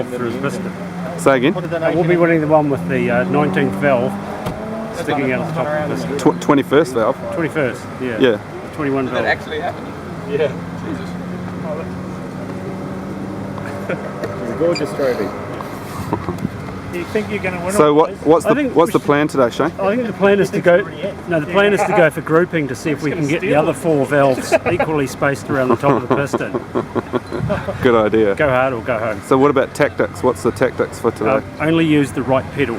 valve through the piston. Say again? We'll be winning the one with the 19th valve sticking out of the top of the piston. 21st valve? 21st, yeah. Yeah. 21 valve. That actually happened? Yeah. Jesus. It's a gorgeous trophy. You think you're going to win? So what's the plan today, Shane? I think the plan is to go. No, the plan is to go for grouping to see if we can get the other 4 valves equally spaced around the top of the piston. Good idea. Go hard or go home. So what about tactics? What's the tactics for today? Only use the right pedal.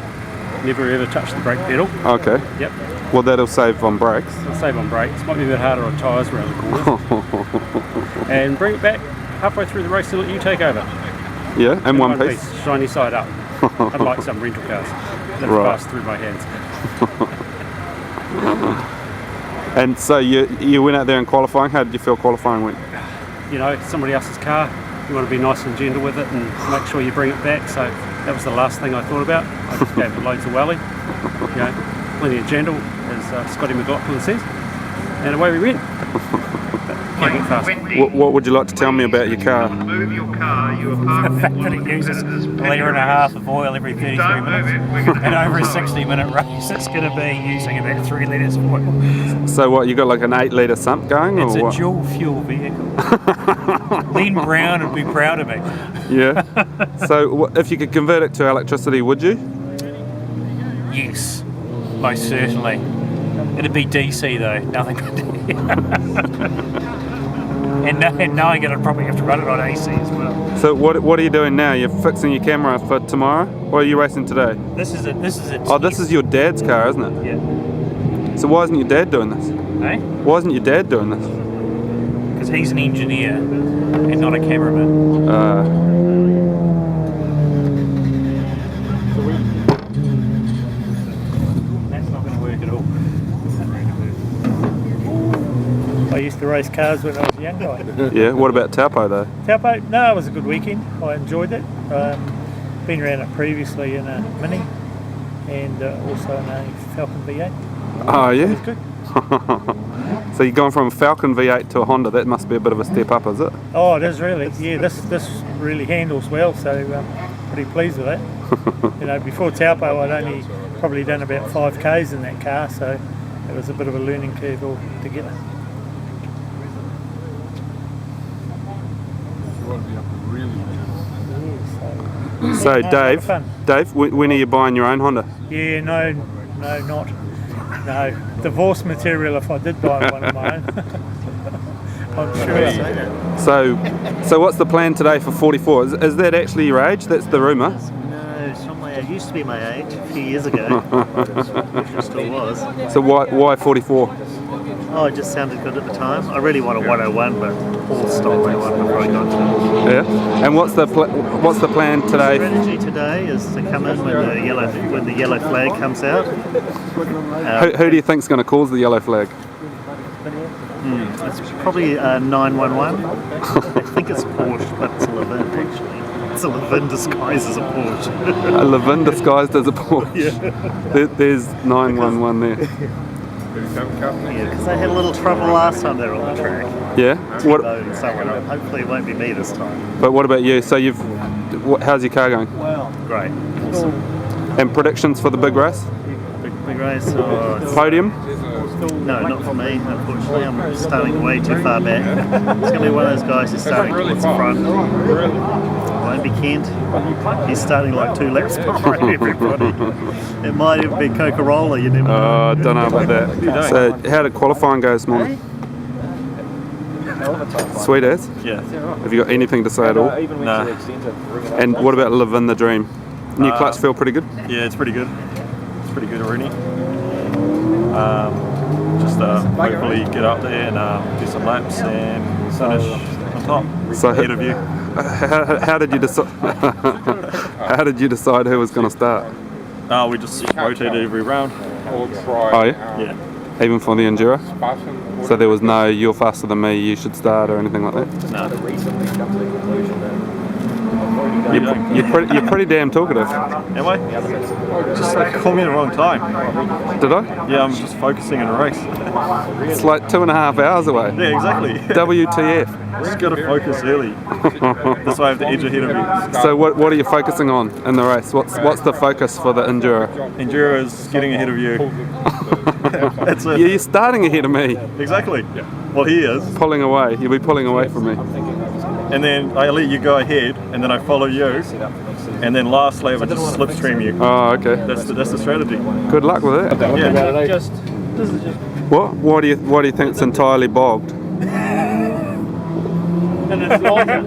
Never ever touch the brake pedal. Okay. Yep. Well, that'll save on brakes. It'll save on brakes. Might be a bit harder on tyres around the corners. And bring it back halfway through the race and let you take over. Yeah, and one piece. Shiny side up. Unlike some rental cars that pass through my hands. And so you went out there in qualifying. How did you feel qualifying went? You know, it's somebody else's car. You want to be nice and gentle with it and make sure you bring it back. So that was the last thing I thought about. I just gave it loads of welly. You know, plenty of gentle, as Scotty McLaughlin says. And away we went. What would you like to tell me about your car? The fact that it uses 1.5 litres of oil every 33 minutes and over a 60-minute race, it's going to be using about 3 litres of oil. So what, you got like an 8 litre sump going? It's or a dual fuel vehicle. Lynn Brown would be proud of me. Yeah. So if you could convert it to electricity, would you? Yes, most certainly. It'd be DC though, nothing but and knowing it'd probably have to run it on AC as well. So what are you doing now? You're fixing your camera for tomorrow? Or are you racing today? This is it. Oh, this is your dad's car, isn't it? Yeah. So why isn't your dad doing this? Eh? Why isn't your dad doing this? Because he's an engineer and not a cameraman. That's not going to work at all. I used to race cars when I was a young guy. Yeah, what about Taupo though? Taupo, no, it was a good weekend. I enjoyed it. Been around it previously in a Mini and also in a Falcon V8. Oh yeah? It was good. So you're going from a Falcon V8 to a Honda, that must be a bit of a step up, is it? Oh, it is really. Yeah, this really handles well, so pretty pleased with that. You know, before Taupo I'd only probably done about 5Ks in that car, so it was a bit of a learning curve altogether. So Dave, when are you buying your own Honda? Yeah, no, not. No, divorce material if I did buy one of my own. I'm sure. So what's the plan today for 44? Is that actually your age? That's the rumour. No, it's not my age. It used to be my age a few years ago. It still was. So why 44? Oh, it just sounded good at the time. I really want a 101, but Paul stole my one before I got to it. Yeah. And what's the plan today? The strategy today is to come in when the yellow flag comes out. Who do you think's going to cause the yellow flag? It's probably 911. I think it's Porsche, but it's a Levin actually. It's a Levin disguised as a Porsche. A Levin disguised as a Porsche. Yeah. There's 911 there. Yeah, because they had a little trouble last time they were on the track. Yeah. Hopefully it won't be me this time. But what about you? So how's your car going? Great. Awesome. And predictions for the big race? Big race? Oh, Podium? No, not for me, unfortunately. I'm starting way too far back. It's going to be one of those guys who's starting towards the front. Won't be Kent. He's starting like 2 laps behind everybody. It might even be Coca Rola, you never know. Oh, I don't know about that. So how did qualifying go this morning? Sweet as? Yeah. Have you got anything to say at all? No. And what about Living the Dream? New clutch feel pretty good? Yeah, it's pretty good. It's pretty good already. Just hopefully get up there and do some laps and finish on top. So ahead of you. How did you decide? How did you decide who was going to start? We just rotated every round. Oh yeah? Yeah. Even for the enduro? So there was no "you're faster than me, you should start" or anything like that? No. You're pretty damn talkative. Am I? Just call me at the wrong time. Did I? Yeah, I'm just focusing on a race. It's like 2.5 hours away. Yeah, exactly. WTF. Just got to focus early. This way I have the edge ahead of me. So what are you focusing on in the race? What's the focus for the enduro? Enduro is getting ahead of you. That's it. You're starting ahead of me. Exactly. Well, he is. Pulling away. You'll be pulling away from me. And then I let you go ahead, and then I follow you, and then last lap I just slipstream you. Oh, okay. That's the strategy. Good luck with that. Yeah. What? Why do you think it's entirely bogged? And it's longer.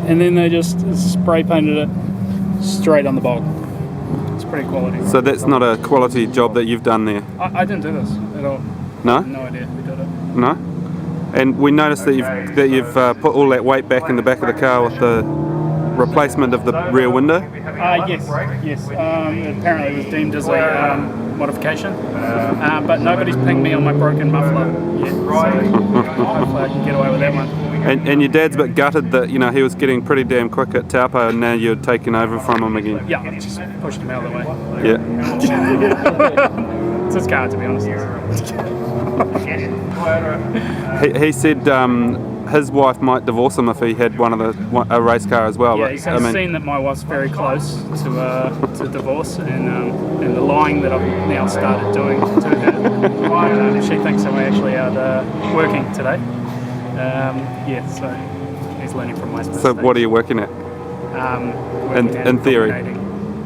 And then they just spray painted it straight on the bog. It's pretty quality. So that's not a quality job that you've done there? I didn't do this at all. No? No idea who did it. No? And we noticed that you've put all that weight back in the back of the car with the replacement of the rear window? Yes. Apparently it was deemed as a modification, but nobody's pinged me on my broken muffler yet, so hopefully I can get away with that one. And your dad's a bit gutted that he was getting pretty damn quick at Taupo and now you're taking over from him again. Yeah, I just pushed him out of the way. Yeah. It's his car, to be honest. He said his wife might divorce him if he had a race car as well. Yeah, but, he's seen that my wife's very close to divorce, and the lying that I've now started doing to her. She thinks I'm actually out working today. So he's learning from my mistakes. So what are you working at? In theory.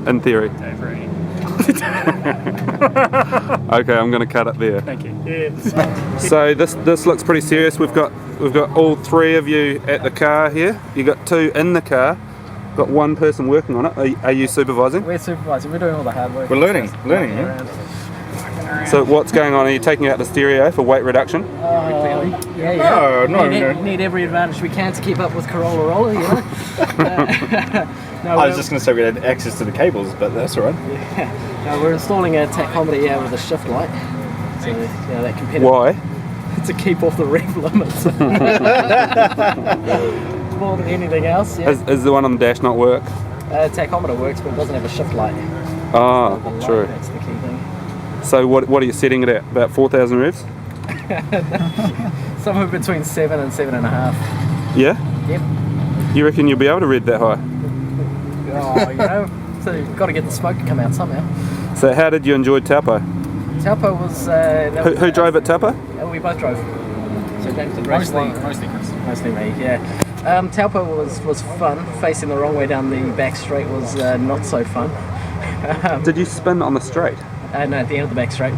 In theory. Okay, I'm going to cut it there. Thank you. So this looks pretty serious. We've got all three of you at the car here. You got two in the car. Got one person working on it. Are you supervising? We're supervising. We're doing all the hard work. We're learning. Yeah. So what's going on? Are you taking out the stereo for weight reduction? Yeah. No. Need every advantage we can to keep up with Coca Rola, you know. I was just going to say we had access to the cables, but that's all right. Yeah. No, we're installing a tachometer with a shift light. So that competitive. Why? To keep off the rev limits. More than anything else. Yeah. Is the one on the dash not work? Tachometer works, but it doesn't have a shift light. Ah, So true. That's the key thing. So what are you setting it at? About 4,000 revs? Somewhere between 7 and 7.5. Yeah? Yep. You reckon you'll be able to read that high? So you've got to get the smoke to come out somehow. So how did you enjoy Taupo? Taupo was... Who drove at Taupo? We both drove. So James did race one. Mostly me, yeah. Taupo was fun. Facing the wrong way down the back straight was not so fun. Did you spin on the straight? No, at the end of the back straight.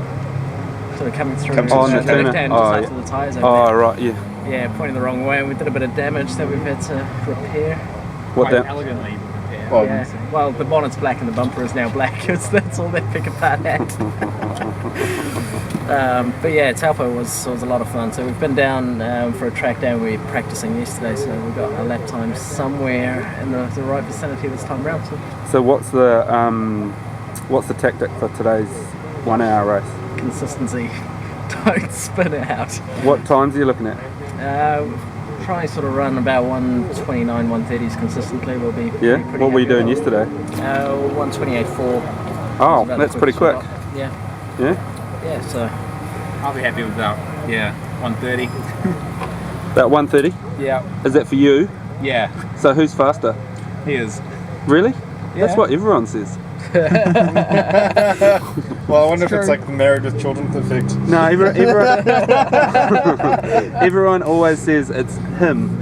So coming through on the turn. left hand just after the tyres. Oh, right, yeah. Yeah, pointing the wrong way, and we did a bit of damage that we've had to repair. What damage? Elegantly repair. Yeah. Well, the bonnet's black and the bumper is now black. That's all that pick apart had. But yeah, Taupo was a lot of fun. So we've been down for a track day. We were practicing yesterday, so we got a lap time somewhere in the right vicinity this time round. So what's the tactic for today's 1 hour race? Consistency. Don't spin it out. What times are you looking at? Try sort of run about 129, 130s consistently. We'll be Yeah. pretty What were you happy doing with yesterday? 128.4. Oh, that's pretty quick. Yeah. Yeah. Yeah. So I'll be happy with about 130. About 130. Yeah. Is that for you? Yeah. So who's faster? He is. Really? Yeah. That's what everyone says. Well, I wonder if it's like married with children perfect. No, everyone always says it's him.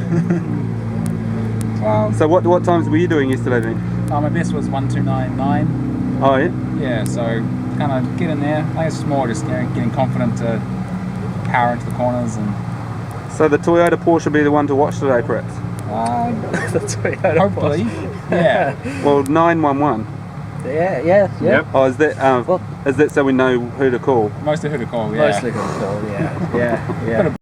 So what times were you doing yesterday then? My best was 1:2.99. Oh yeah? Yeah, so kind of get in there. I think it's just more just getting confident to power into the corners and. So the Toyota Porsche will be the one to watch today, perhaps? the Toyota Hopefully, yeah. Well, 911. Yeah. Yep. Oh, is that so we know who to call? Mostly who to call, yeah. Mostly good call, yeah.